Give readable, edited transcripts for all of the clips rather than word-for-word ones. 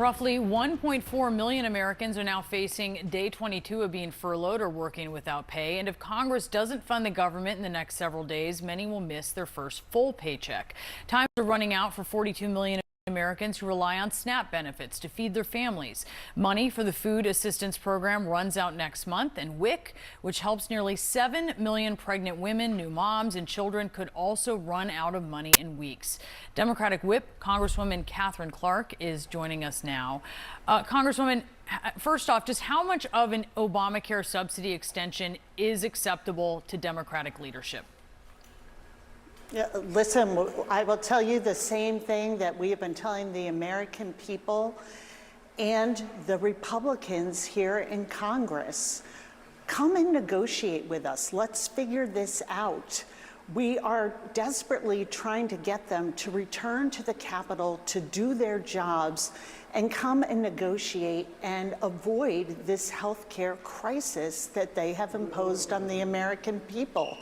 Roughly 1.4 million Americans are now facing day 22 of being furloughed or working without pay. And if Congress doesn't fund the government in the next several days, many will miss their first full paycheck. Times are running out for 42 million Americans who rely on SNAP benefits to feed their families. Money for the food assistance program runs out next month, and WIC, which helps nearly 7 million pregnant women, new moms, and children, could also run out of money in weeks. Democratic Whip Congresswoman Catherine Clark is joining us now. Congresswoman, first off, just how much of an Obamacare subsidy extension is acceptable to Democratic leadership? Yeah, listen, I will tell you the same thing that we have been telling the American people and the Republicans here in Congress. Come and negotiate with us. Let's figure this out. We are desperately trying to get them to return to the Capitol to do their jobs and come and negotiate and avoid this healthcare crisis that they have imposed on the American people.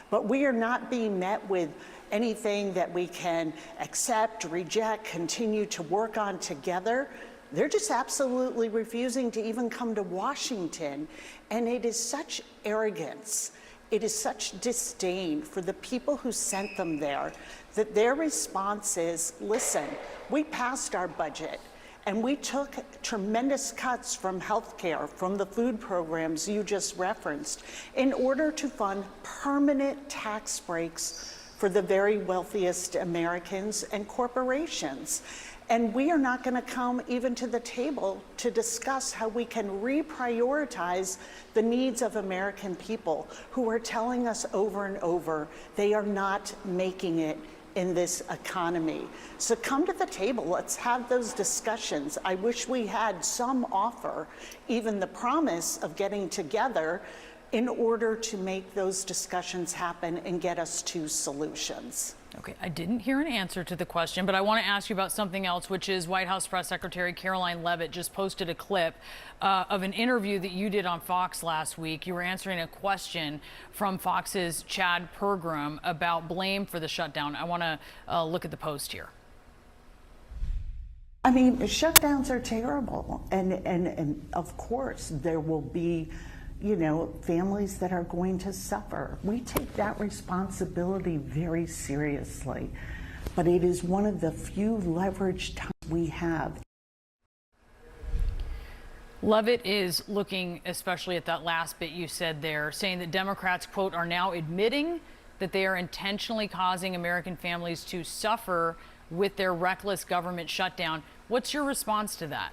But we are not being met with anything that we can accept, reject, continue to work on together. They're just absolutely refusing to even come to Washington. And it is such arrogance. It is such disdain for the people who sent them there that their response is, listen, we passed our budget. And we took tremendous cuts from healthcare, from the food programs you just referenced, in order to fund permanent tax breaks for the very wealthiest Americans and corporations. And we are not going to come even to the table to discuss how we can reprioritize the needs of American people who are telling us over and over they are not making it in this economy. So come to the table, let's have those discussions. I wish we had some offer, even the promise of getting together in order to make those discussions happen and get us to solutions. Okay, I didn't hear an answer to the question, but I want to ask you about something else, which is White House Press Secretary Caroline Leavitt just posted a clip of an interview that you did on Fox last week. You were answering a question from Fox's Chad Pergram about blame for the shutdown. I want to look at the post here. I mean, shutdowns are terrible. And of course, there will be families that are going to suffer. We take that responsibility very seriously, but it is one of the few leveraged times we have. Leavitt is looking especially at that last bit you said there, saying that Democrats, quote, are now admitting that they are intentionally causing American families to suffer with their reckless government shutdown. What's your response to that?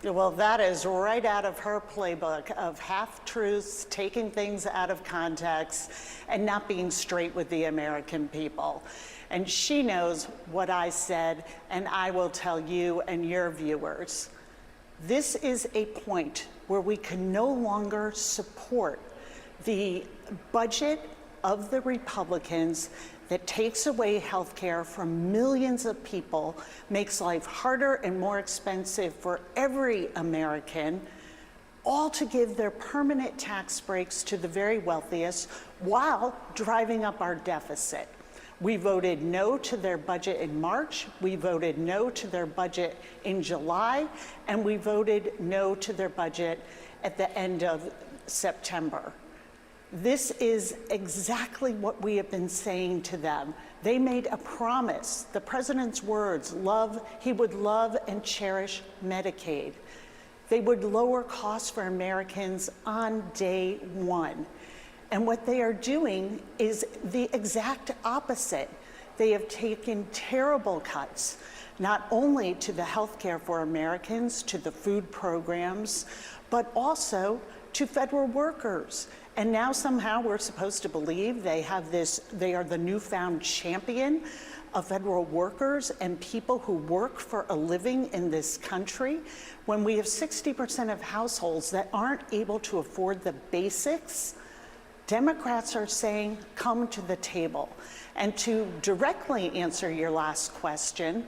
Well, that is right out of her playbook of half-truths, taking things out of context, and not being straight with the American people. And she knows what I said, and I will tell you and your viewers. This is a point where we can no longer support the budget of the Republicans that takes away health care from millions of people, makes life harder and more expensive for every American, all to give their permanent tax breaks to the very wealthiest while driving up our deficit. We voted no to their budget in March, we voted no to their budget in July, and we voted no to their budget at the end of September. This is exactly what we have been saying to them. They made a promise, the president's words, he would love and cherish Medicaid. They would lower costs for Americans on day one. And what they are doing is the exact opposite. They have taken terrible cuts, not only to the health care for Americans, to the food programs, but also to federal workers. And now somehow we're supposed to believe they are the newfound champion of federal workers and people who work for a living in this country, when we have 60% of households that aren't able to afford the basics. Democrats are saying, come to the table. And to directly answer your last question,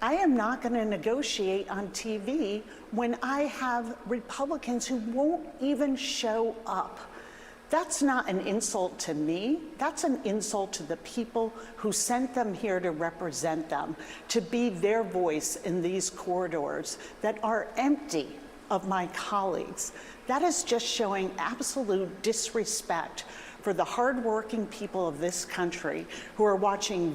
I am not going to negotiate on TV when I have Republicans who won't even show up. That's not an insult to me. That's an insult to the people who sent them here to represent them, to be their voice in these corridors that are empty of my colleagues. That is just showing absolute disrespect for the hardworking people of this country who are watching